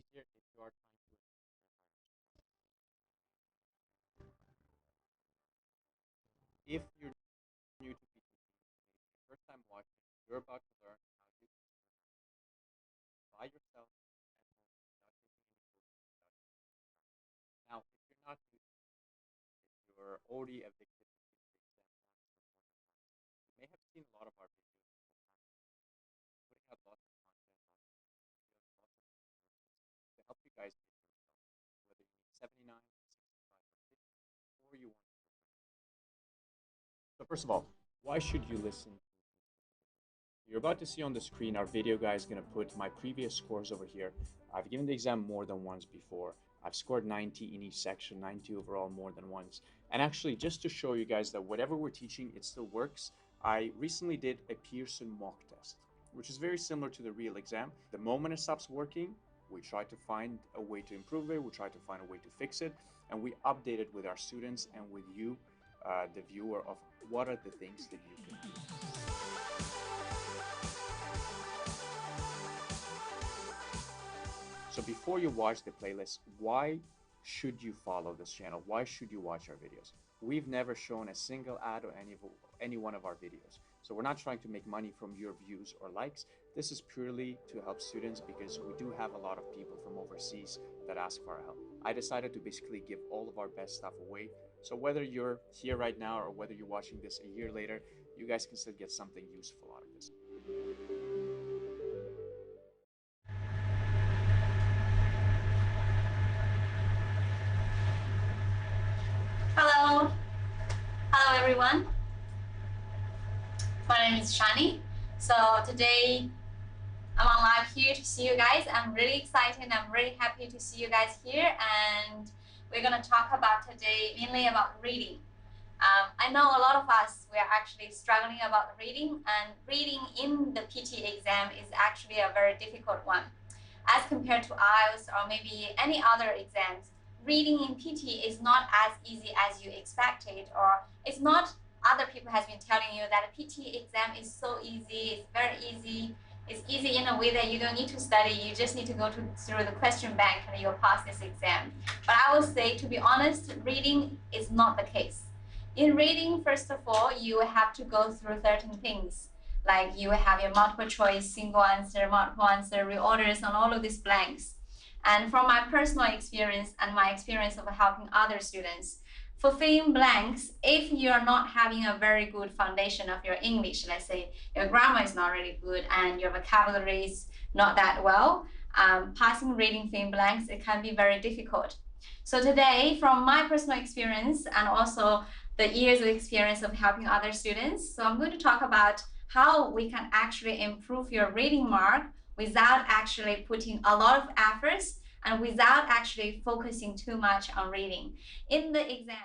easier if you are trying to if you're new to PTC, maybe your first time watching, you're about to learn how you can by yourself at home without taking any coaching, without taking any practice. Now, if you're not new to PTC, if you're already a victim of PTC exam once or more than once, you may have seen a lot of our videos in the past. Putting out lots of content, lots of videos, lots of resources to help you guys get your results, whether you need 79, 65, or 50, or you want to go for 90. So first of all, why should you listen? You're about to see on the screen, our video guy is going to put my previous scores over here. I've given the exam more than once before. I've scored 90 in each section, 90 overall more than once. And actually, just to show you guys that whatever we're teaching, it still works, I recently did a Pearson mock test, which is very similar to the real exam. The moment it stops working, we try to find a way to improve it, we try to find a way to fix it, and we update it with our students and with you, the viewer, of what are the things that you can do. So before you watch the playlist, why should you follow this channel? Why should you watch our videos? We've never shown a single ad or any one of our videos. So we're not trying to make money from your views or likes. This is purely to help students because we do have a lot of people from overseas that ask for our help. I decided to basically give all of our best stuff away. So whether you're here right now or whether you're watching this a year later, you guys can still get something useful out of this. Hello. Hello everyone. My name is Shani. So today I'm on live here to see you guys. I'm really excited. I'm really happy to see you guys here, and we're going to talk about today mainly about reading. I know a lot of us, we're actually struggling about reading, and reading in the PT exam is actually a very difficult one. As compared to IELTS or maybe any other exams, reading in PT is not as easy as you expected, or it's not, other people has been telling you that a PT exam is so easy, it's very easy. It's easy in a way that you don't need to study, you just need to go through the question bank and you'll pass this exam. But I will say, to be honest, reading is not the case. In reading, first of all, you have to go through certain things. Like you have your multiple choice, single answer, multiple answer, reorders, and all of these blanks. And from my personal experience and my experience of helping other students, for filling blanks, if you're not having a very good foundation of your English, let's say your grammar is not really good and your vocabulary is not that well, passing reading filling blanks, it can be very difficult. So today, from my personal experience and also the years of experience of helping other students, so I'm going to talk about how we can actually improve your reading mark without actually putting a lot of efforts and without actually focusing too much on reading. In the exam,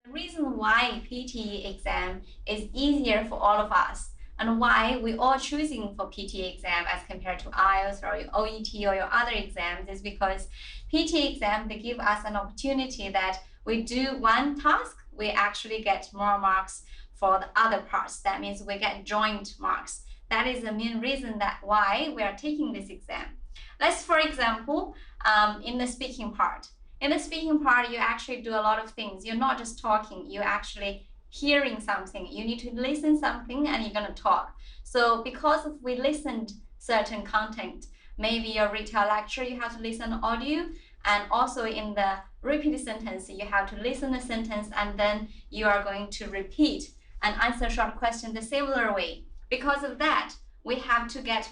the reason why PT exam is easier for all of us and why we are choosing for PT exam as compared to IELTS or your OET or your other exams is because PT exam, they give us an opportunity that we do one task, we actually get more marks for the other parts. That means we get joint marks. That is the main reason that why we are taking this exam. Let's, for example, in the speaking part. In the speaking part, you actually do a lot of things. You're not just talking, you're actually hearing something. You need to listen something and you're going to talk. So because if we listened certain content, maybe your retail lecture, you have to listen audio, and also in the repeat sentence, you have to listen the sentence and then you are going to repeat and answer short question the similar way. Because of that, we have to get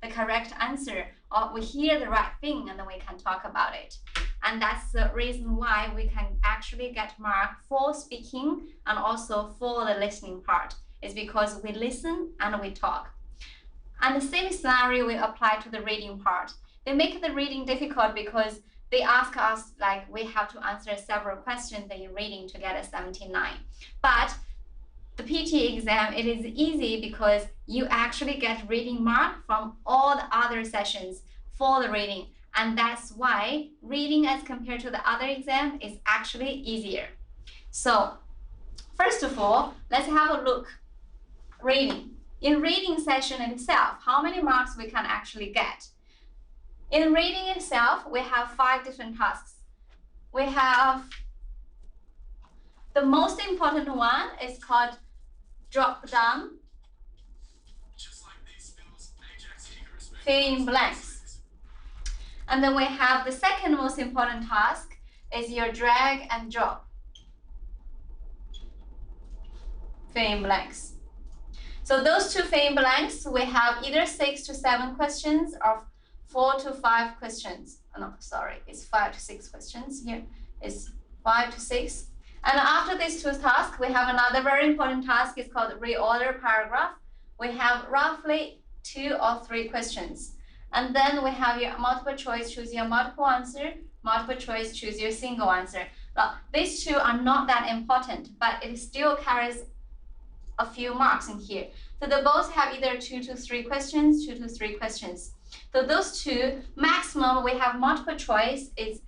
the correct answer, or we hear the right thing and then we can talk about it. And that's the reason why we can actually get marked for speaking and also for the listening part, is because we listen and we talk. And the same scenario we apply to the reading part. They make the reading difficult because they ask us, like, we have to answer several questions that you're reading to get a 79. But the PT exam, it is easy because you actually get reading mark from all the other sessions for the reading. And that's why reading as compared to the other exam is actually easier. So first of all, let's have a look. Reading. In reading session itself, how many marks we can actually get? In reading itself, we have 5 different tasks. We have the most important one is called drop down, fill in blanks. And then we have the second most important task is your drag and drop, fill in blanks. So those 2 fill in blanks, we have either 6 to 7 questions or 4 to 5 questions. Oh, no, sorry, it's 5 to 6 questions. Here it's 5 to 6. And after these 2 tasks, we have another very important task. It's called reorder paragraph. We have roughly 2 or 3 questions. And then we have your multiple choice, choose your multiple answer, multiple choice, choose your single answer. Now, these 2 are not that important, but it still carries a few marks in here. So they both have either 2 to 3 questions, 2 to 3 questions. So those 2, maximum we have multiple choice is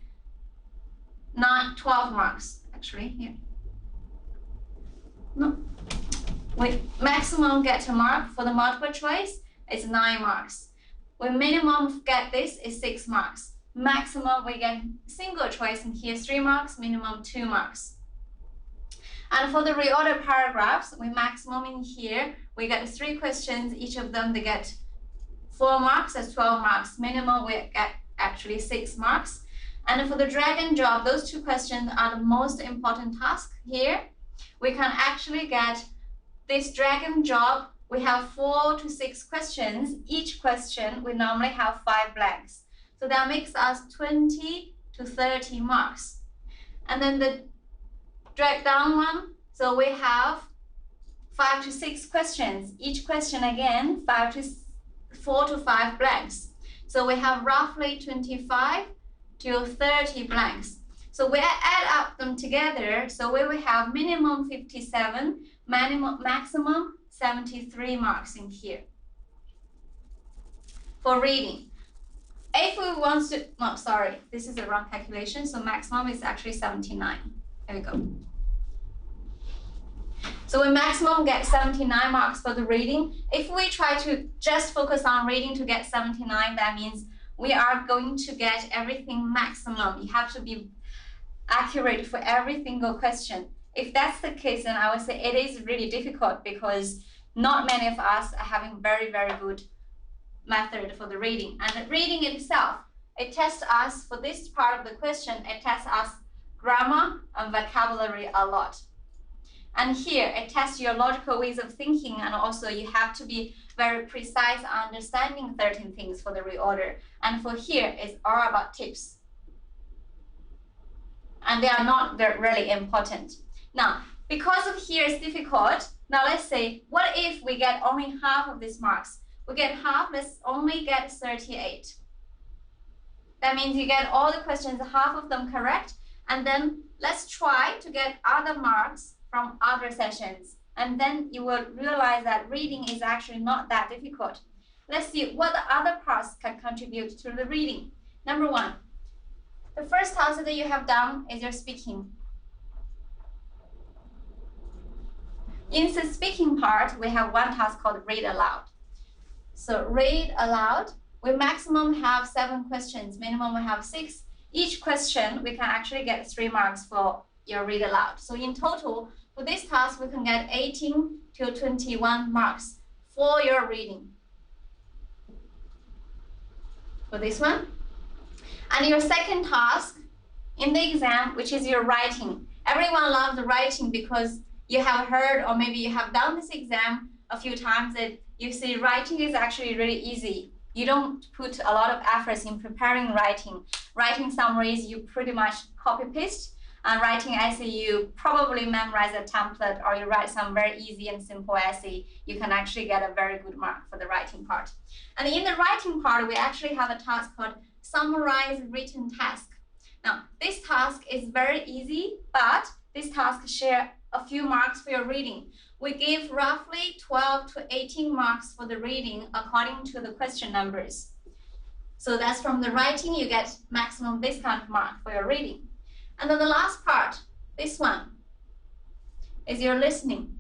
12 marks, actually, here. No. We maximum get a mark for the multiple choice is 9 marks. We minimum get this is 6 marks. Maximum we get single choice in here 3 marks, minimum 2 marks. And for the reorder paragraphs, we maximum in here, we get 3 questions, each of them they get 4 marks, that's 12 marks. Minimum we get actually 6 marks. And for the drag and drop, those 2 questions are the most important task here. We can actually get this drag and drop. We have 4 to 6 questions. Each question we normally have 5 blanks. So that makes us 20 to 30 marks. And then the drag down one, so we have 5 to 6 questions. Each question again 4 to 5 blanks. So we have roughly 25 to 30 blanks. So we add up them together. So we will have minimum 57, maximum 73 marks in here for reading. If we want to, no, sorry, this is the wrong calculation. So maximum is actually 79. There we go. So we maximum get 79 marks for the reading. If we try to just focus on reading to get 79, that means we are going to get everything maximum. You have to be accurate for every single question. If that's the case, then I would say it is really difficult because not many of us are having very, very good method for the reading. And the reading itself, it tests us, for this part of the question, it tests us grammar and vocabulary a lot. And here, it tests your logical ways of thinking, and also you have to be very precise understanding certain things for the reorder. And for here, it's all about tips. And they are not really important. Now, because of here is difficult, now let's say, what if we get only half of these marks? We get half, let's only get 38. That means you get all the questions, half of them correct, and then let's try to get other marks from other sessions. And then you will realize that reading is actually not that difficult. Let's see what the other parts can contribute to the reading. Number 1, the first task that you have done is your speaking. In the speaking part, we have one task called read aloud. So read aloud, we maximum have 7 questions, minimum we have 6. Each question, we can actually get 3 marks for your read aloud. So in total, for this task, we can get 18 to 21 marks for your reading. For this one. And your second task in the exam, which is your writing. Everyone loves the writing because you have heard or maybe you have done this exam a few times that you see writing is actually really easy. You don't put a lot of efforts in preparing writing. Writing summaries, you pretty much copy-paste. And writing essay, you probably memorize a template or you write some very easy and simple essay. You can actually get a very good mark for the writing part. And in the writing part, we actually have a task called Summarize Written Task. Now, this task is very easy, but this task shares a few marks for your reading. We give roughly 12 to 18 marks for the reading according to the question numbers. So that's from the writing, you get maximum this kind of mark for your reading. And then the last part, this one, is your listening.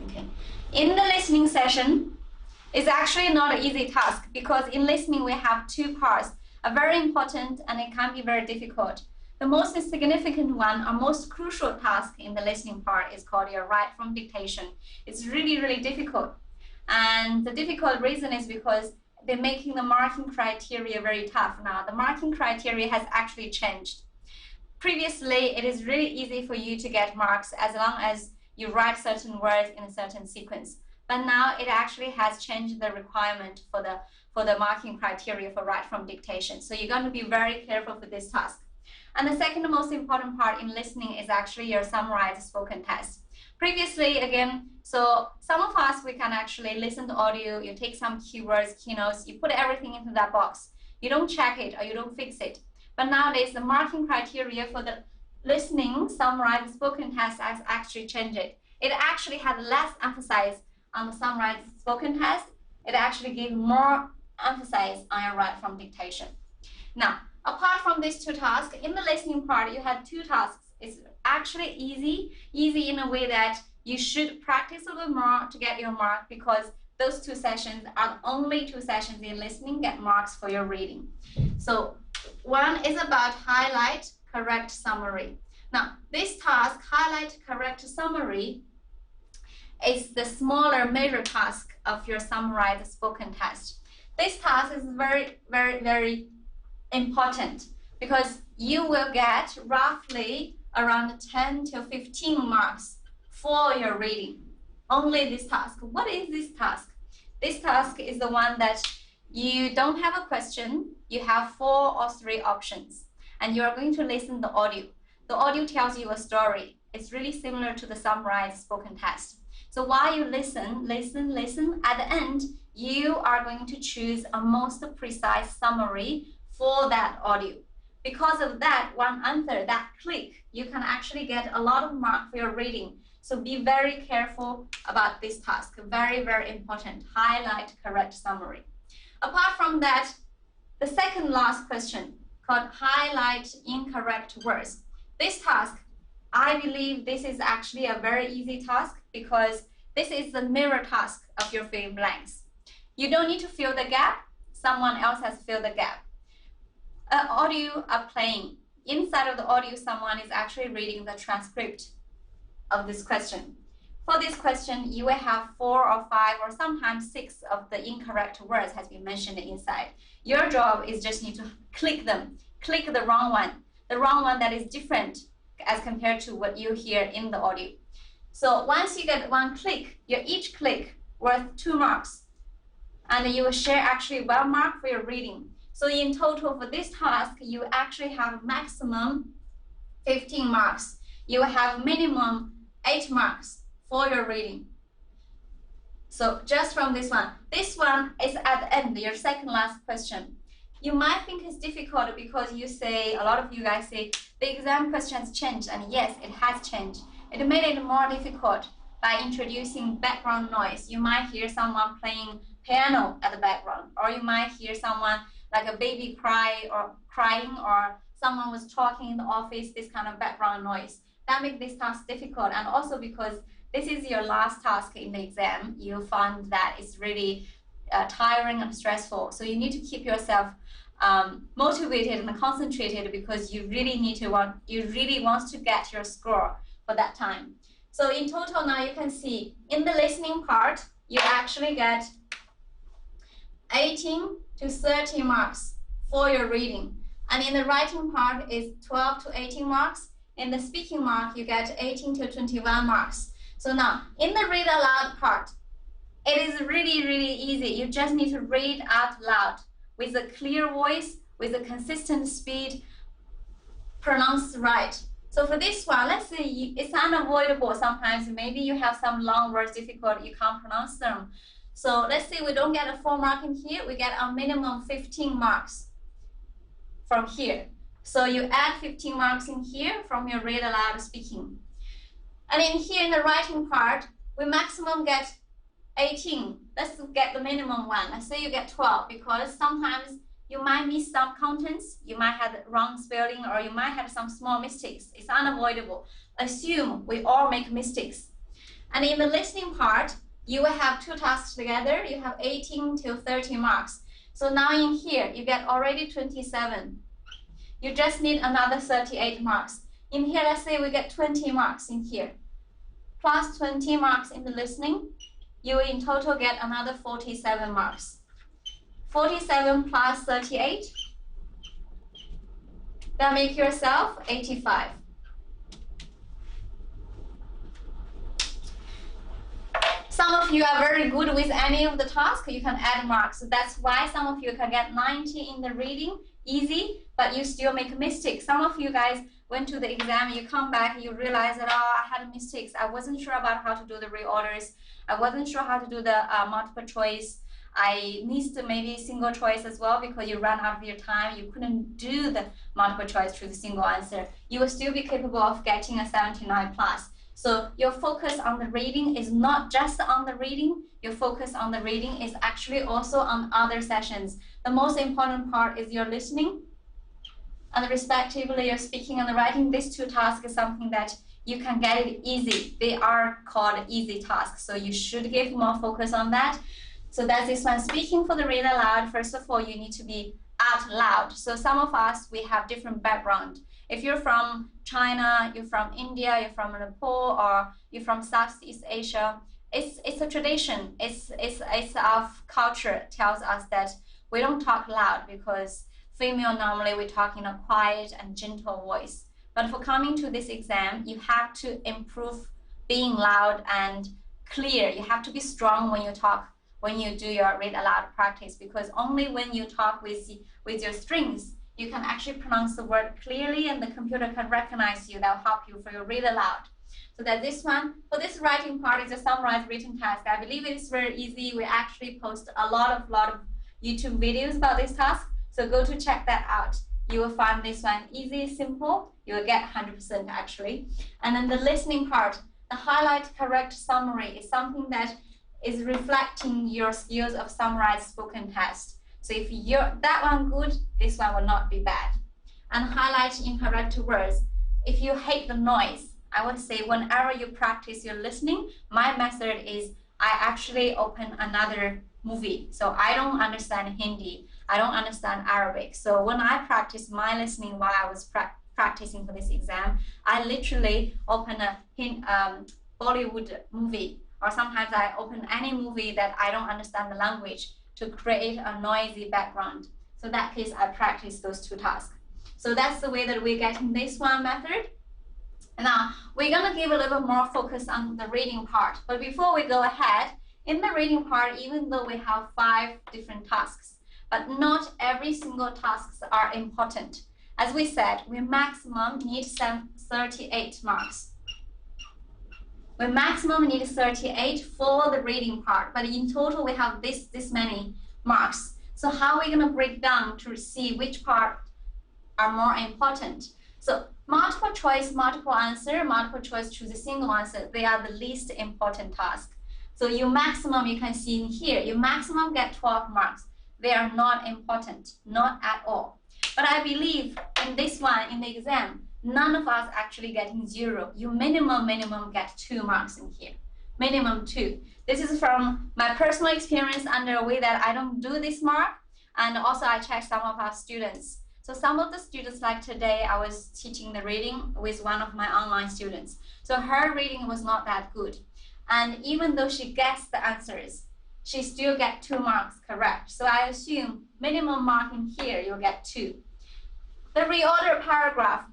Okay. In the listening session, It's actually not an easy task because in listening we have two parts, are very important and it can be very difficult. The most significant one or most crucial task in the listening part is called your write from dictation. It's really, really difficult. And the difficult reason is because they're making the marking criteria very tough now. The marking criteria has actually changed. Previously, it is really easy for you to get marks as long as you write certain words in a certain sequence. But now it actually has changed the requirement for the marking criteria for write from dictation. So you're going to be very careful for this task. And the second most important part in listening is actually your summarized spoken test. Previously, again, so some of us, we can actually listen to audio, you take some keywords, keynotes, you put everything into that box. You don't check it or you don't fix it. But nowadays, the marking criteria for the listening summarized spoken test has actually changed it. It actually had less emphasis on the summarized spoken test. It actually gave more emphasis on your write from dictation. Now, apart from these two tasks, in the listening part, you have two tasks. It's actually easy in a way that you should practice a little more to get your mark because those two sessions are the only two sessions in listening get marks for your reading. So one is about highlight, correct summary. Now, this task, highlight, correct summary, is the smaller major task of your summarized spoken test. This task is very, very, very important because you will get roughly around 10 to 15 marks for your reading. Only this task. What is this task? This task is the one that you don't have a question, you have 4 or 3 options, and you are going to listen to the audio. The audio tells you a story. It's really similar to the summarized spoken test. So while you listen, at the end, you are going to choose a most precise summary for that audio. Because of that one answer, that click, you can actually get a lot of mark for your reading. So be very careful about this task. Very, very important. Highlight, correct summary. Apart from that, the second last question called highlight incorrect words. This task, I believe this is actually a very easy task because this is the mirror task of your fill in blanks. You don't need to fill the gap. Someone else has filled the gap. Audio are playing. Inside of the audio, someone is actually reading the transcript of this question. For this question, you will have 4 or 5 or sometimes 6 of the incorrect words has been mentioned inside. Your job is just need to click them. Click the wrong one that is different as compared to what you hear in the audio. So once you get one click, each click worth 2 marks. And you will share actually 1 mark for your reading. So in total for this task, you actually have maximum 15 marks. You will have minimum 8 marks for your reading. So just from this one is at the end, your second last question. You might think it's difficult because you say, a lot of you guys say, the exam questions changed, and yes, it has changed. It made it more difficult by introducing background noise. You might hear someone playing piano at the background, or you might hear someone like a baby crying, or someone was talking in the office, this kind of background noise. That makes this task difficult, and also because this is your last task in the exam, you find that it's really tiring and stressful. So you need to keep yourself motivated and concentrated because you really want to get your score for that time. So in total now you can see in the listening part, you actually get 18 to 30 marks for your reading. And in the writing part is 12 to 18 marks. In the speaking mark, you get 18 to 21 marks. So now, in the read aloud part, it is really, really easy. You just need to read out loud with a clear voice, with a consistent speed, pronounced right. So for this one, let's say it's unavoidable sometimes. Maybe you have some long words difficult, you can't pronounce them. So let's say we don't get a 4 mark in here, we get a minimum 15 marks from here. So you add 15 marks in here from your read aloud speaking. And in here in the writing part, we maximum get 18. Let's get the minimum one. Let's say you get 12 because sometimes you might miss some contents, you might have wrong spelling, or you might have some small mistakes. It's unavoidable. Assume we all make mistakes. And in the listening part, you will have two tasks together. You have 18 till 30 marks. So now in here, you get already 27. You just need another 38 marks. In here, let's say we get 20 marks in here, plus 20 marks in the listening. You will in total get another 47 marks. 47 plus 38, that make yourself 85. Some of you are very good with any of the tasks, you can add marks. So that's why some of you can get 90 in the reading, easy, but you still make mistakes. Some of you guys went to the exam, you come back, you realize that, oh, I had mistakes. I wasn't sure about how to do the reorders. I wasn't sure how to do the multiple choice. I missed maybe single choice as well because you ran out of your time. You couldn't do the multiple choice to the single answer. You will still be capable of getting a 79 plus. So your focus on the reading is not just on the reading. Your focus on the reading is actually also on other sessions. The most important part is your listening. And respectively, your speaking and the writing. These two tasks is something that you can get it easy. They are called easy tasks. So you should give more focus on that. So that's this one. Speaking for the read aloud, first of all, you need to be out loud. So some of us, we have different background. If you're from China, you're from India, you're from Nepal, or you're from Southeast Asia, it's a tradition. It's our culture. It tells us that we don't talk loud because female normally we talk in a quiet and gentle voice. But for coming to this exam, you have to improve being loud and clear. You have to be strong when you talk, when you do your read aloud practice, because only when you talk with your strings, you can actually pronounce the word clearly and the computer can recognize you. That will help you for your read aloud. So that this one, for this writing part, is a summarized written task. I believe it is very easy. We actually post a lot of YouTube videos about this task. So go to check that out. You will find this one easy, simple. You will get 100% actually. And then the listening part, the highlight correct summary is something that is reflecting your skills of summarized spoken test. So if you're that one good, this one will not be bad. And highlight incorrect words. If you hate the noise, I would say whenever you practice your listening, my method is I actually open another movie. So I don't understand Hindi. I don't understand Arabic. So when I practice my listening while I was practicing for this exam, I literally open a Bollywood movie, or sometimes I open any movie that I don't understand the language to create a noisy background. So in that case, I practice those two tasks. So that's the way that we're getting this one method. Now, we're gonna give a little more focus on the reading part. But before we go ahead, in the reading part, even though we have 5 different tasks, but not every single tasks are important. As we said, we maximum need 38 marks. We maximum need 38 for the reading part, but in total we have this many marks. So how are we going to break down to see which part are more important? So multiple choice, multiple answer, multiple choice, choose a single answer, they are the least important task. So you maximum, you can see in here, you maximum get 12 marks. They are not important, not at all. But I believe in this one, in the exam, none of us actually getting 0. You minimum get 2 marks in here. Minimum 2. This is from my personal experience under a way that I don't do this mark. And also I check some of our students. So some of the students, like today, I was teaching the reading with one of my online students. So her reading was not that good. And even though she gets the answers, she still get 2 marks correct. So I assume minimum mark in here, you'll get 2. The reorder paragraph,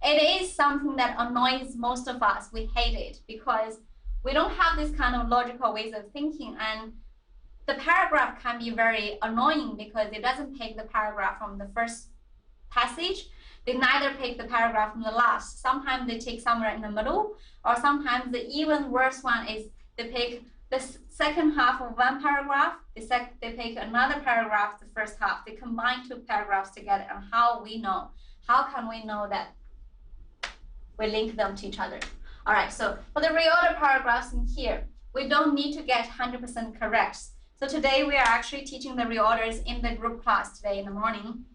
it is something that annoys most of us. We hate it because we don't have this kind of logical ways of thinking, and the paragraph can be very annoying because it doesn't take the paragraph from the first passage. They neither take the paragraph from the last. Sometimes they take somewhere in the middle, or sometimes the even worse one is they pick the second half of one paragraph, they pick another paragraph, the first half. They combine 2 paragraphs together, and how can we know that we link them to each other? All right, so for the reorder paragraphs in here, we don't need to get 100% correct. So today we are actually teaching the reorders in the group class today in the morning.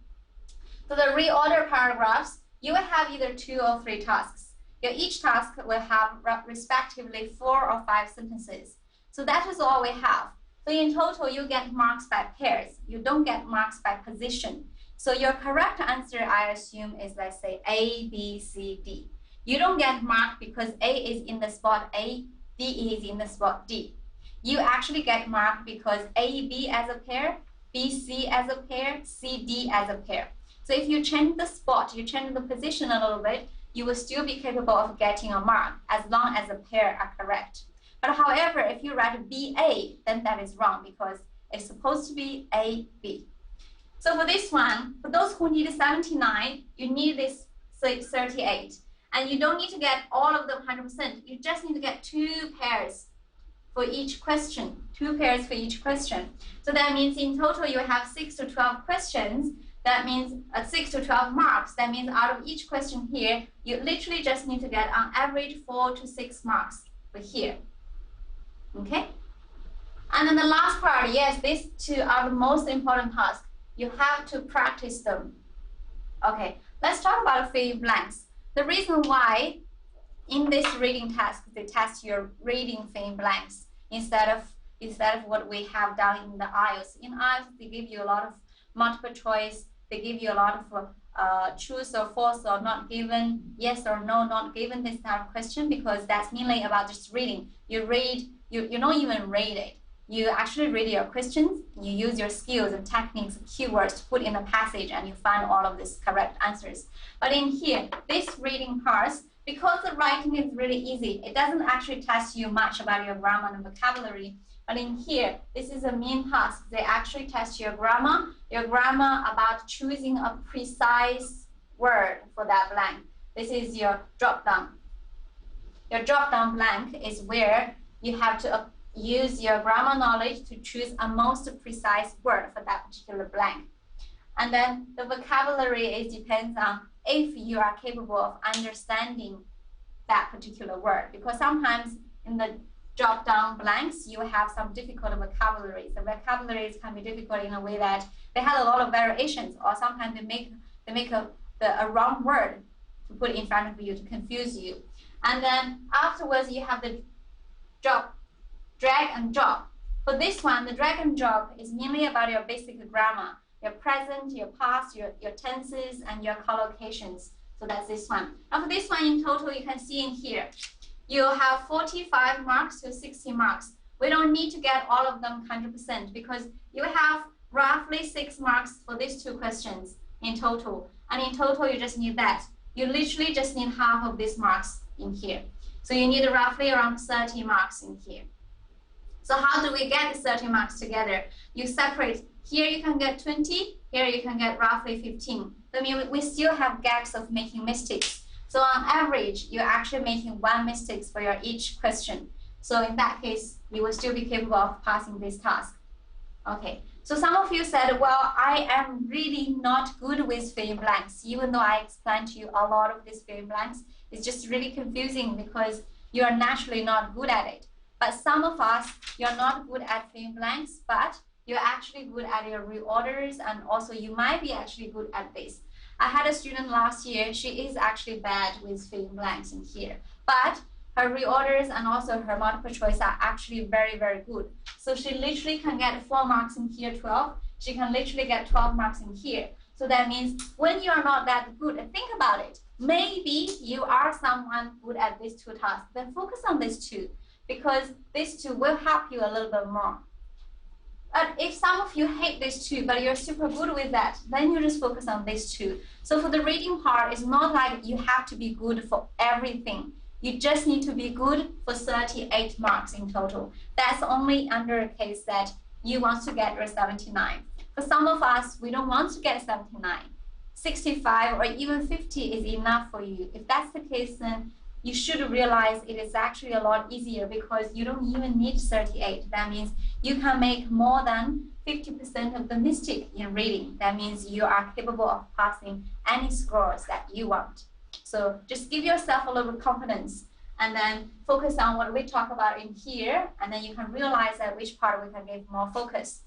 So the reorder paragraphs, you will have either 2 or 3 tasks. Each task will have respectively 4 or 5 sentences. So that is all we have. So in total, you get marks by pairs. You don't get marks by position. So your correct answer, I assume, is, let's say, A, B, C, D. You don't get marked because A is in the spot A, D is in the spot D. You actually get marked because A, B as a pair, B, C as a pair, C, D as a pair. So if you change the spot, you change the position a little bit, you will still be capable of getting a mark as long as the pair are correct. But however, if you write BA, then that is wrong because it's supposed to be AB. So for this one, for those who need 79, you need this 38. And you don't need to get all of them 100%. You just need to get 2 pairs for each question. 2 pairs for each question. So that means in total you have 6 to 12 questions. That means 6 to 12 marks. That means out of each question here, you literally just need to get on average 4 to 6 marks for here. Okay? And then the last part, yes, these 2 are the most important tasks. You have to practice them. Okay, let's talk about fill in blanks. The reason why in this reading task, they test your reading fill in blanks instead of what we have done in the IELTS. In IELTS, they give you a lot of multiple choice. They give you a lot of true or false or not given, yes or no, not given, this type of question, because that's mainly about just reading. You read, you don't even read it. You actually read your questions, you use your skills and techniques, keywords to put in a passage, and you find all of these correct answers. But in here, this reading parts, because the writing is really easy, it doesn't actually test you much about your grammar and vocabulary. But in here, this is a main task. They actually test your grammar about choosing a precise word for that blank. This is your drop down. Your drop down blank is where you have to use your grammar knowledge to choose a most precise word for that particular blank. And then the vocabulary, it depends on if you are capable of understanding that particular word, because sometimes in the drop down blanks you have some difficult vocabularies. The vocabularies can be difficult in a way that they have a lot of variations, or sometimes they make a wrong word to put in front of you to confuse you. And then afterwards you have the drag and drop. For this one, the drag and drop is mainly about your basic grammar, your present, your past, your tenses, and your collocations. So that's this one. Now for this one in total, you can see in here, you have 45 marks to 60 marks. We don't need to get all of them 100% because you have roughly 6 marks for these 2 questions in total. And in total, you just need that. You literally just need half of these marks in here. So you need roughly around 30 marks in here. So how do we get the 30 marks together? You separate. Here you can get 20, here you can get roughly 15. I mean, we still have gaps of making mistakes. So on average, you're actually making 1 mistake for your each question. So in that case, you will still be capable of passing this task. Okay, so some of you said, well, I am really not good with fill in blanks. Even though I explained to you a lot of these fill in blanks, it's just really confusing because you are naturally not good at it. But some of us, you're not good at fill in blanks, but you're actually good at your reorders, and also you might be actually good at this. I had a student last year, she is actually bad with fill in blanks in here, but her reorders and also her multiple choice are actually very, very good. So she literally can get 4 marks in here, 12. She can literally get 12 marks in here. So that means when you are not that good, think about it. Maybe you are someone good at these 2 tasks, then focus on these 2, because these 2 will help you a little bit more. But if some of you hate these 2, but you're super good with that, then you just focus on these 2. So for the reading part, it's not like you have to be good for everything. You just need to be good for 38 marks in total. That's only under a case that you want to get your 79. For some of us, we don't want to get 79. 65 or even 50 is enough for you. If that's the case, then you should realize it is actually a lot easier because you don't even need 38. That means you can make more than 50% of the mistake in reading. That means you are capable of passing any scores that you want. So just give yourself a little confidence and then focus on what we talk about in here, and then you can realize at which part we can give more focus.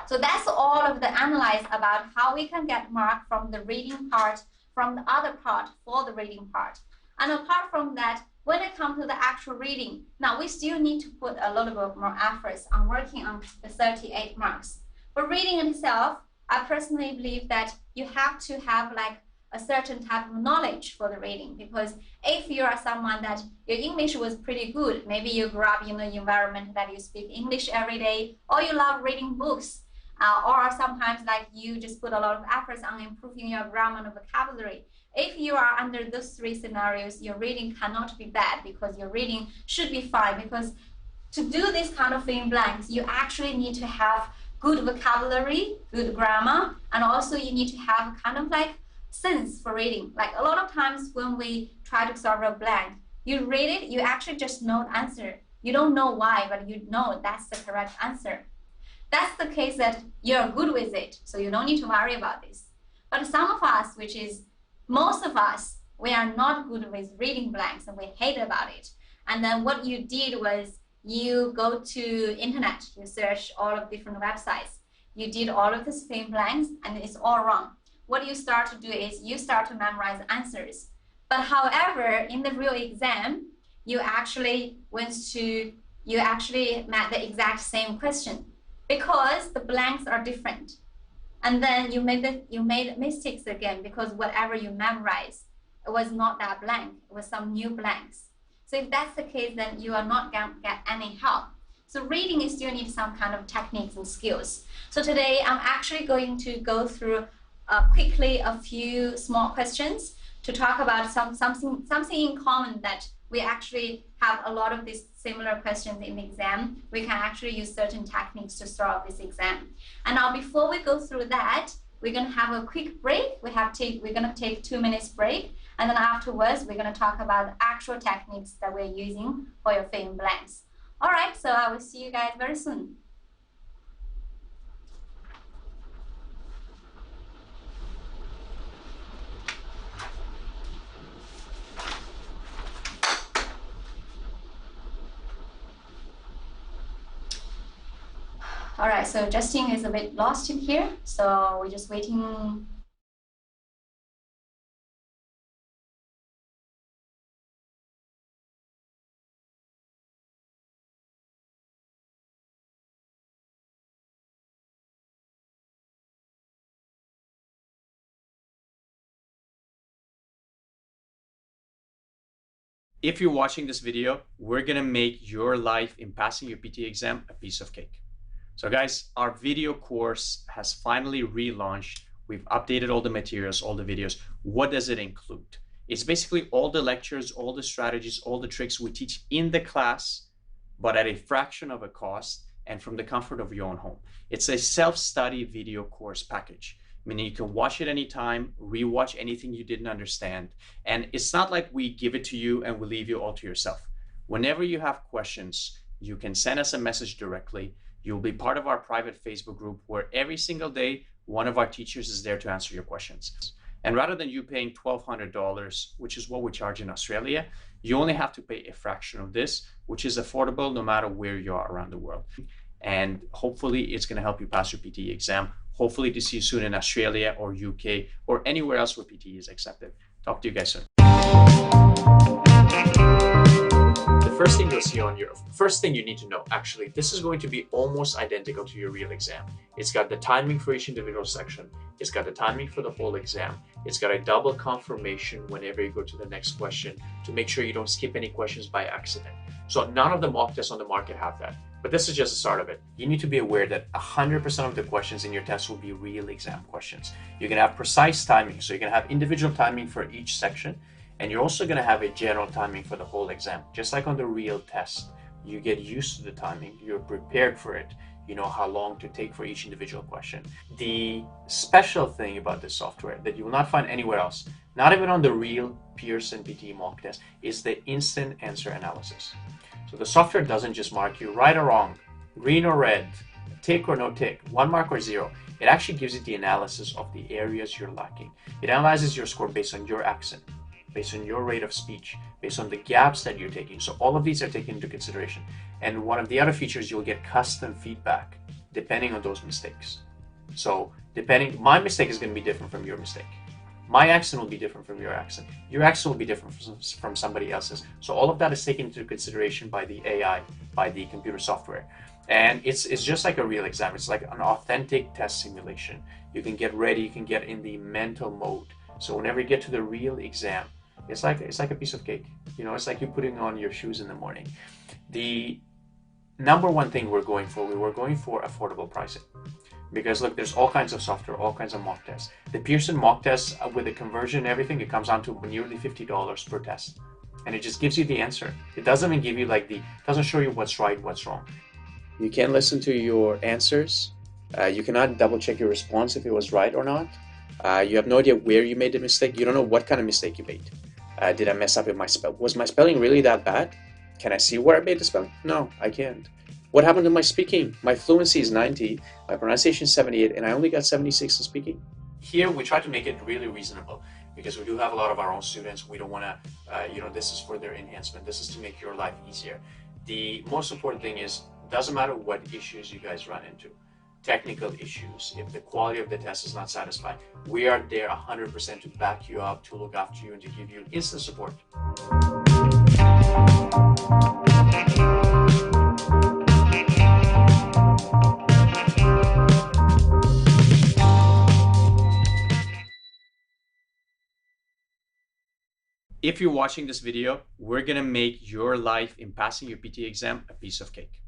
So that's all of the analyze about how we can get marked from the reading part, from the other part for the reading part. And apart from that, when it comes to the actual reading, now we still need to put a little bit more efforts on working on the 38 marks. For reading itself, I personally believe that you have to have like a certain type of knowledge for the reading, because if you are someone that your English was pretty good, maybe you grew up in an environment that you speak English every day, or you love reading books, or sometimes like you just put a lot of efforts on improving your grammar and vocabulary. If you are under those three scenarios, your reading cannot be bad, because your reading should be fine. Because to do this kind of fill in blanks, you actually need to have good vocabulary, good grammar, and also you need to have kind of like sense for reading. Like a lot of times when we try to solve a blank, you read it, you actually just know the answer. You don't know why, but you know that's the correct answer. That's the case that you're good with it, so you don't need to worry about this. But some of us, which is most of us, we are not good with reading blanks and we hate about it. And then what you did was you go to internet, you search all of different websites, you did all of the same blanks, and it's all wrong. What you start to do is you start to memorize answers. But however, in the real exam, you actually met the exact same question, because the blanks are different. And then you made mistakes again, because whatever you memorized, it was not that blank, it was some new blanks. So if that's the case, then you are not going to get any help. So reading, you still need some kind of techniques and skills. So today I'm actually going to go through quickly a few small questions to talk about something in common, that we actually have a lot of these similar questions in the exam. We can actually use certain techniques to solve this exam. And now before we go through that, we're going to have a quick break. We're going to take 2 minutes break, and then afterwards we're going to talk about the actual techniques that we're using for your fill in blanks. All right, so I will see you guys very soon. All right, so Justin is a bit lost in here, so we're just waiting. If you're watching this video, we're gonna make your life in passing your PT exam a piece of cake. So guys, our video course has finally relaunched. We've updated all the materials, all the videos. What does it include? It's basically all the lectures, all the strategies, all the tricks we teach in the class, but at a fraction of a cost and from the comfort of your own home. It's a self-study video course package, meaning you can watch it anytime, rewatch anything you didn't understand. And it's not like we give it to you and we leave you all to yourself. Whenever you have questions, you can send us a message directly. You'll be part of our private Facebook group where every single day, one of our teachers is there to answer your questions. And rather than you paying $1,200, which is what we charge in Australia, you only have to pay a fraction of this, which is affordable no matter where you are around the world. And hopefully it's gonna help you pass your PT exam. Hopefully to see you soon in Australia or UK or anywhere else where PT is accepted. Talk to you guys soon. The first thing you need to know, actually, this is going to be almost identical to your real exam. It's got the timing for each individual section. It's got the timing for the whole exam. It's got a double confirmation whenever you go to the next question to make sure you don't skip any questions by accident. So none of the mock tests on the market have that. But this is just the start of it. You need to be aware that 100% of the questions in your test will be real exam questions. You're going to have precise timing. So you're going to have individual timing for each section. And you're also going to have a general timing for the whole exam. Just like on the real test, you get used to the timing. You're prepared for it. You know how long to take for each individual question. The special thing about this software that you will not find anywhere else, not even on the real Pearson PT mock test, is the instant answer analysis. So the software doesn't just mark you right or wrong, green or red, tick or no tick, 1 mark or 0. It actually gives you the analysis of the areas you're lacking. It analyzes your score based on your accent, based on your rate of speech, based on the gaps that you're taking. So all of these are taken into consideration. And one of the other features, you'll get custom feedback depending on those mistakes. So my mistake is going to be different from your mistake. My accent will be different from your accent. Your accent will be different from somebody else's. So all of that is taken into consideration by the AI, by the computer software. And it's just like a real exam. It's like an authentic test simulation. You can get ready, you can get in the mental mode. So whenever you get to the real exam, it's like a piece of cake. You know, it's like you putting on your shoes in the morning. The number one thing we're going for affordable pricing. Because look, there's all kinds of software, all kinds of mock tests. The Pearson mock tests with the conversion and everything, it comes down to nearly $50 per test. And it just gives you the answer. It doesn't even give you doesn't show you what's right, what's wrong. You can't listen to your answers. You cannot double check your response if it was right or not. You have no idea where you made the mistake. You don't know what kind of mistake you made. Did I mess up with my spell? Was my spelling really that bad? Can I see where I made the spelling? No, I can't. What happened to my speaking? My fluency is 90, my pronunciation is 78, and I only got 76 in speaking. Here, we try to make it really reasonable because we do have a lot of our own students. We don't want to, this is for their enhancement. This is to make your life easier. The most important thing is, doesn't matter what issues you guys run into, technical issues, if the quality of the test is not satisfied, we are there 100% to back you up, to look after you, and to give you instant support. If you're watching this video, we're gonna make your life in passing your PT exam a piece of cake.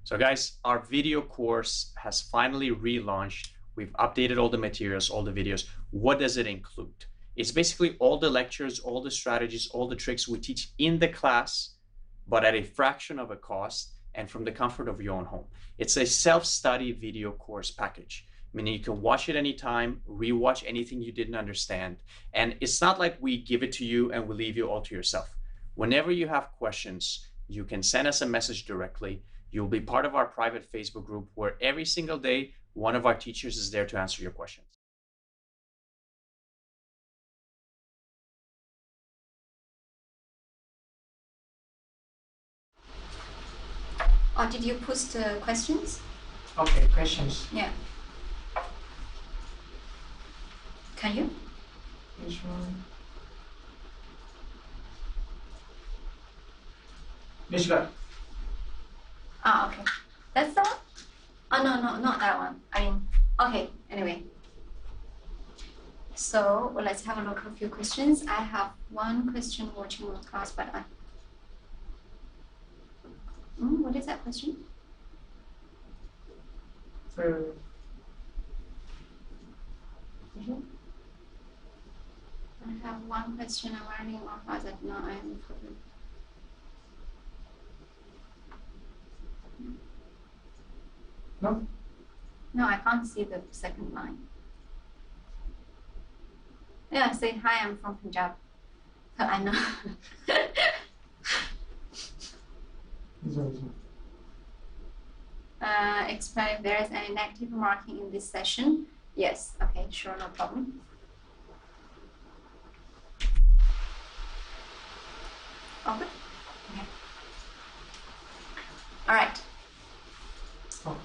So guys, our video course has finally relaunched. We've updated all the materials, all the videos. What does it include? It's basically all the lectures, all the strategies, all the tricks we teach in the class, but at a fraction of a cost and from the comfort of your own home. It's a self-study video course package, meaning you can watch it anytime, rewatch anything you didn't understand. And it's not like we give it to you and we leave you all to yourself. Whenever you have questions, you can send us a message directly. You'll be part of our private Facebook group where every single day, one of our teachers is there to answer your questions. Or did you post questions? Okay, questions. Yeah. Can you? This one. This guy. Ah, okay. That's the one? Oh, no, not that one. I mean, okay, anyway. So, well, let's have a look at a few questions. I have one question watching the class, but what is that question? I have one question. I'm learning more fast at now. I'm No? No, I can't see the second line. Yeah, say hi, I'm from Punjab. I know. This one. Explain if there is any negative marking in this session. Yes, okay, sure, no problem. Open? Okay. All right. Oh.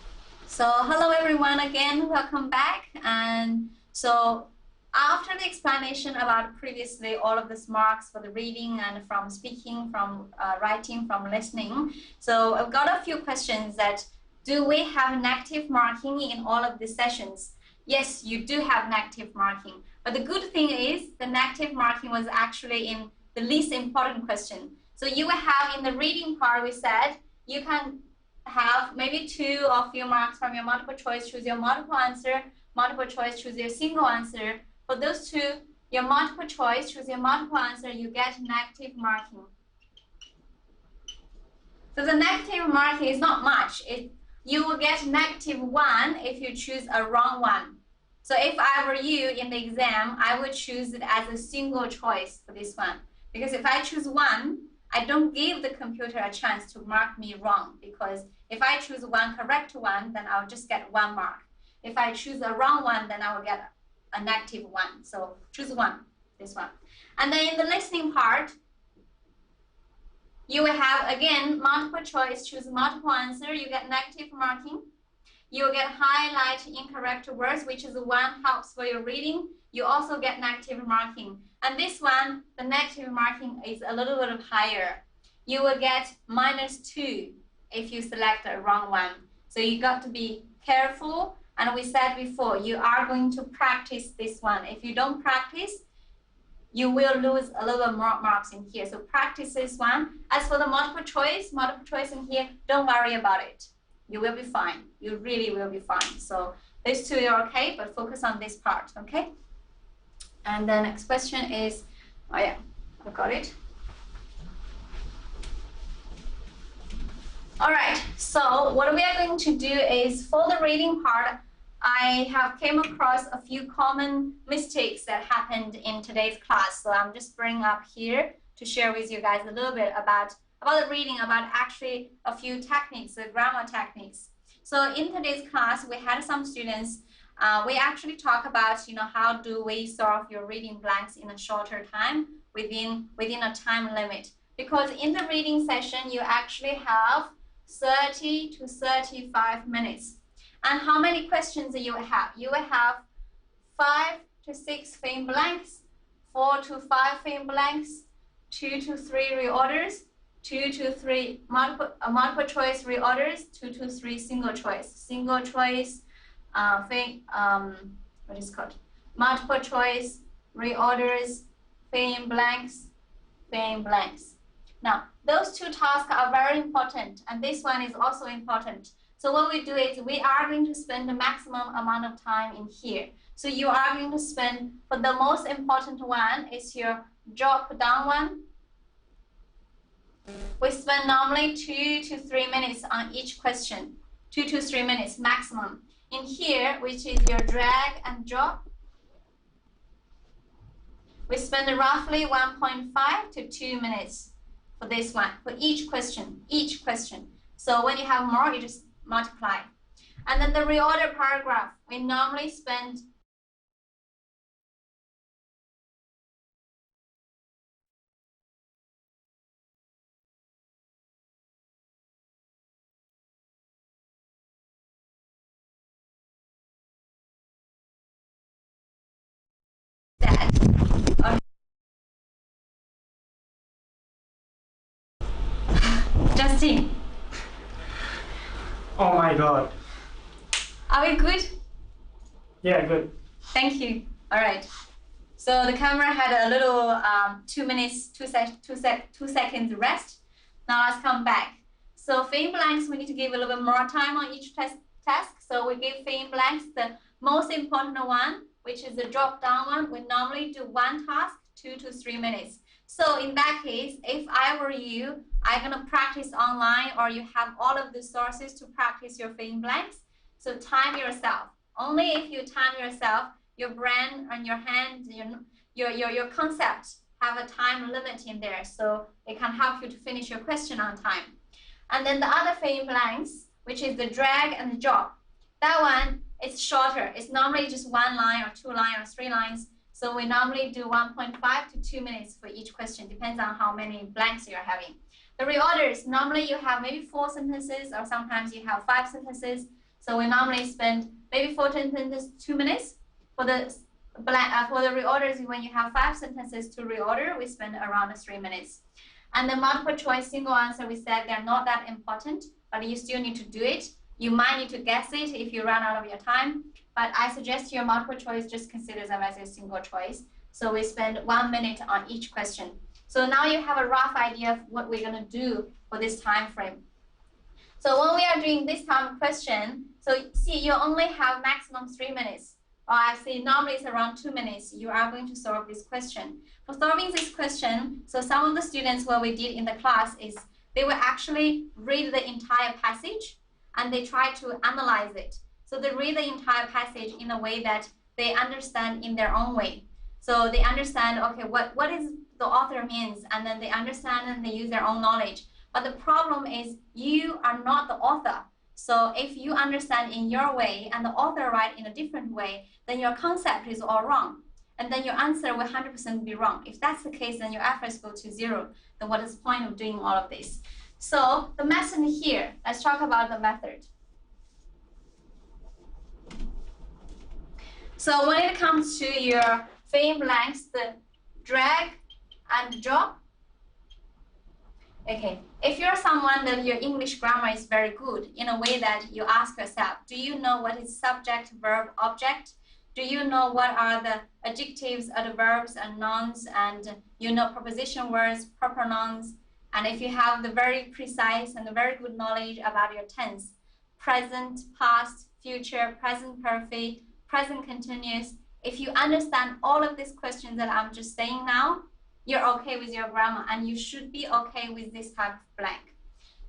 So hello everyone again, welcome back. And so after the explanation about previously all of these marks for the reading and from speaking, from writing, from listening, so I've got a few questions that do we have negative marking in all of these sessions? Yes, you do have negative marking, but the good thing is the negative marking was actually in the least important question. So you will have in the reading part, we said you can have maybe 2 or few marks from your multiple choice, choose your multiple answer, multiple choice, choose your single answer. For those 2, your multiple choice, choose your multiple answer, you get negative marking. So the negative marking is not much. You will get -1 if you choose a wrong one. So if I were you in the exam, I would choose it as a single choice for this one. Because if I choose 1, I don't give the computer a chance to mark me wrong, because if I choose one correct one, then I'll just get 1 mark. If I choose a wrong one, then I will get a -1. So choose 1, this one. And then in the listening part, you will have, again, multiple choice, choose multiple answer, you get negative marking. You will get highlight incorrect words, which is one helps for your reading. You also get negative marking. And this one, the negative marking is a little bit higher. You will get -2 if you select the wrong one. So you got to be careful. And we said before, you are going to practice this one. If you don't practice, you will lose a little bit more marks in here. So practice this one. As for the multiple choice in here, don't worry about it. You will be fine. You really will be fine. So these two are okay, but focus on this part, okay? And the next question is, oh yeah, I got it. All right, so what we are going to do is for the reading part, I have came across a few common mistakes that happened in today's class. So I'm just bringing up here to share with you guys a little bit about the reading, about actually a few techniques, the grammar techniques. So in today's class, we had some students, we actually talk about, how do we solve your reading blanks in a shorter time within a time limit. Because in the reading session, you actually have 30 to 35 minutes. And how many questions you will have? You will have 5 to 6 fill in blanks, 4 to 5 fill in blanks, 2 to 3 reorders, 2 to 3 multiple choice reorders, 2 to 3 single choice, what is called? Multiple choice reorders, fill in blanks, fill in blanks. Now, those two tasks are very important, and this one is also important. So what we do is we are going to spend the maximum amount of time in here. So you are going to spend, for the most important one is your drop down one. We spend normally 2 to 3 minutes on each question, 2 to 3 minutes maximum. In here, which is your drag and drop, we spend roughly 1.5 to 2 minutes for this one, for each question. So when you have more, you just multiply. And then the reorder paragraph, we normally spend that. Justin, Oh my god. are we good? Yeah, good. Thank you. All right. So the camera had a little 2 minutes, 2 seconds rest. Now let's come back. So fill in blanks, we need to give a little bit more time on each task. So we give fill in blanks the most important one, which is the drop down one. We normally do one task, 2 to 3 minutes. So in that case, if I were you, I'm gonna practice online, or you have all of the sources to practice your fill in blanks. So time yourself. Only if you time yourself, your brain and your hand, your concept have a time limit in there, so it can help you to finish your question on time. And then the other fill in blanks, which is the drag and the drop. That one is shorter. It's normally just 1 line or 2 lines or 3 lines. So we normally do 1.5 to 2 minutes for each question, depends on how many blanks you're having. The reorders, normally you have maybe 4 sentences, or sometimes you have 5 sentences. So we normally spend maybe 4 sentences, 2 minutes. For the reorders, when you have 5 sentences to reorder, we spend around 3 minutes. And the multiple choice single answer, we said they're not that important, but you still need to do it. You might need to guess it if you run out of your time, but I suggest your multiple choice just consider them as a single choice. So we spend 1 minute on each question. So now you have a rough idea of what we're going to do for this time frame. So when we are doing this kind of question, so see, you only have maximum 3 minutes. Or I say normally it's around 2 minutes. You are going to solve this question. For solving this question, so some of the students, what we did in the class is they will actually read the entire passage and they try to analyze it. So they read the entire passage in a way that they understand in their own way. So they understand, okay, what is the author means, and then they understand and they use their own knowledge. But the problem is you are not the author. So if you understand in your way and the author write in a different way, then your concept is all wrong. And then your answer will 100% be wrong. If that's the case, then your efforts go to 0. Then what is the point of doing all of this? So the method here, let's talk about the method. So when it comes to your fill in blanks, the drag and drop. Okay, if you're someone that your English grammar is very good, in a way that you ask yourself, do you know what is subject, verb, object? Do you know what are the adjectives, adverbs, and nouns, and you know preposition words, proper nouns? And if you have the very precise and the very good knowledge about your tense, present, past, future, present perfect, present continuous, if you understand all of these questions that I'm just saying now, you're okay with your grammar, and you should be okay with this type of blank.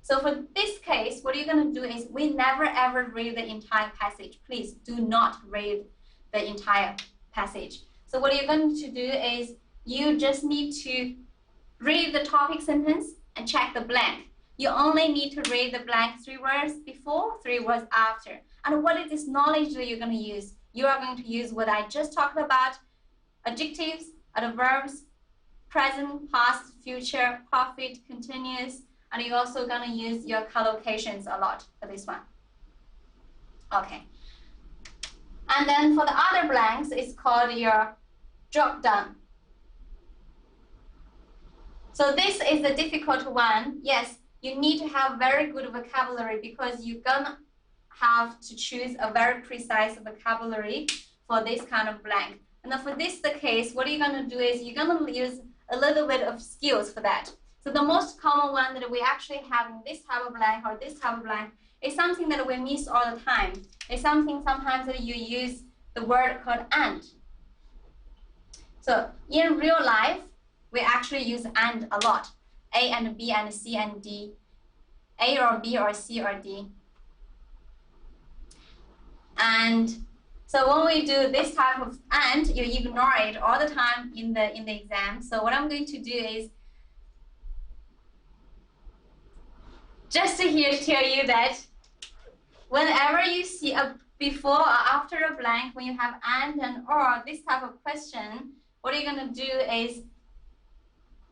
So for this case, what you're going to do is we never ever read the entire passage. Please do not read the entire passage. So what you're going to do is you just need to read the topic sentence and check the blank. You only need to read the blank 3 words before, 3 words after. And what is this knowledge that you're going to use? You are going to use what I just talked about, adjectives, adverbs, present, past, future, perfect, continuous, and you're also going to use your collocations a lot for this one. Okay. And then for the other blanks, it's called your drop down. So this is a difficult one. Yes, you need to have very good vocabulary because you're going to have to choose a very precise vocabulary for this kind of blank. And then for this the case, what you're going to do is you're going to use a little bit of skills for that. So the most common one that we actually have in this type of blank or this type of blank is something that we miss all the time. It's something sometimes that you use the word called and. So in real life, we actually use and a lot. A and B and C and D. A or B or C or D. And so when we do this type of and, you ignore it all the time in the exam. So what I'm going to do is just to here to tell you that whenever you see a before or after a blank, when you have and or this type of question, what you're going to do is,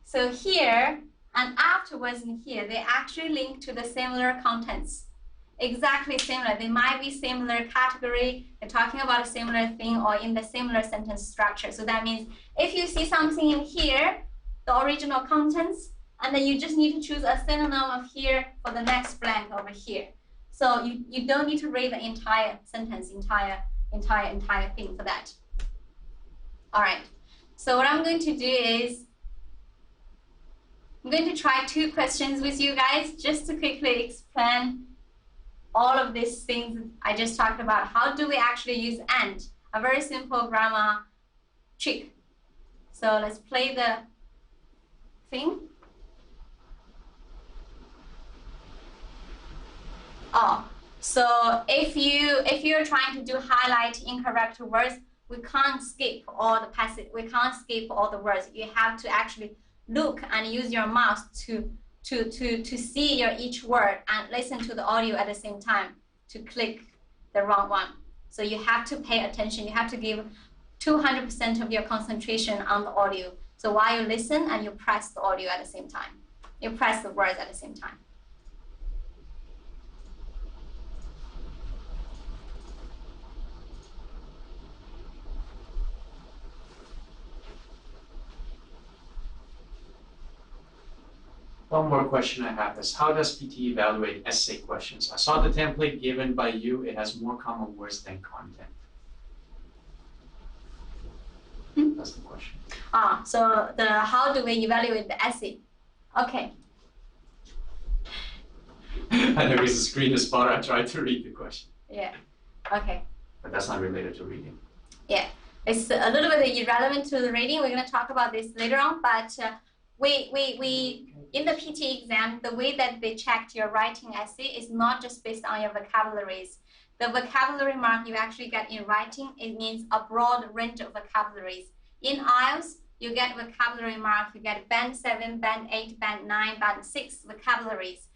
so here and afterwards in here, they actually link to the similar contents. Exactly similar. They might be similar category, they're talking about a similar thing or in the similar sentence structure. So that means if you see something in here, the original contents, and then you just need to choose a synonym of here for the next blank over here. So you don't need to read the entire sentence, entire thing for that. All right. So what I'm going to do is I'm going to try 2 questions with you guys just to quickly explain all of these things I just talked about. How do we actually use and? A very simple grammar trick. So let's play the thing. Oh, so if you're trying to do highlight incorrect words, we can't skip all the passage. We can't skip all the words. You have to actually look and use your mouse to see your each word and listen to the audio at the same time to click the wrong one. So you have to pay attention. You have to give 200% of your concentration on the audio. So while you listen and you press the audio at the same time, you press the words at the same time. One more question I have is, how does PT evaluate essay questions? I saw the template given by you. It has more common words than content. That's the question. So how do we evaluate the essay? Okay. And there is a screen spot. I tried to read the question. Yeah. Okay. But that's not related to reading. Yeah. It's a little bit irrelevant to the reading. We're going to talk about this later on, but we in the PT exam, the way that they checked your writing essay is not just based on your vocabularies. The vocabulary mark you actually get in writing, it means a broad range of vocabularies. In IELTS, you get vocabulary mark, you get band 7, band 8, band 9, band 6 vocabularies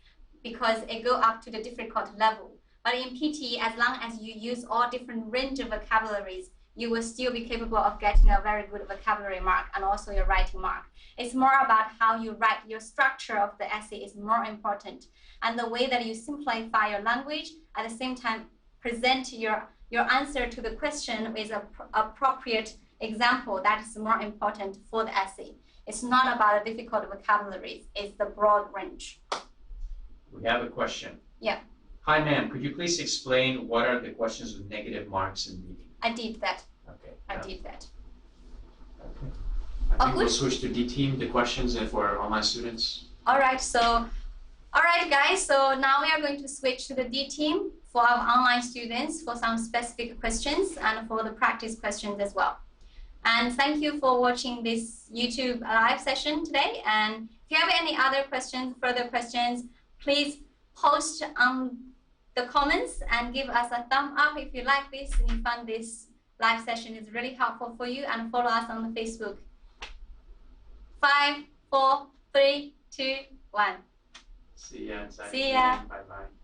because it go up to the difficult level. But in PT, as long as you use all different range of vocabularies, you will still be capable of getting a very good vocabulary mark and also your writing mark. It's more about how you write. Your structure of the essay is more important. And the way that you simplify your language, at the same time present your your answer to the question with an appropriate example. That is more important for the essay. It's not about the difficult vocabularies, it's the broad range. We have a question. Yeah. Hi, ma'am. Could you please explain what are the questions with negative marks in reading? I did that. Okay. I did that. Okay. I think we'll good. switch to D-Team, the questions for our online students. All right, guys, so now we are going to switch to the D team for our online students for some specific questions and for the practice questions as well. And thank you for watching this YouTube live session today. And if you have any other questions, further questions, please post the comments and give us a thumb up if you like this and you found this live session is really helpful for you, and follow us on the Facebook. 5, 4, 3, 2, 1. See ya. See ya. Bye-bye.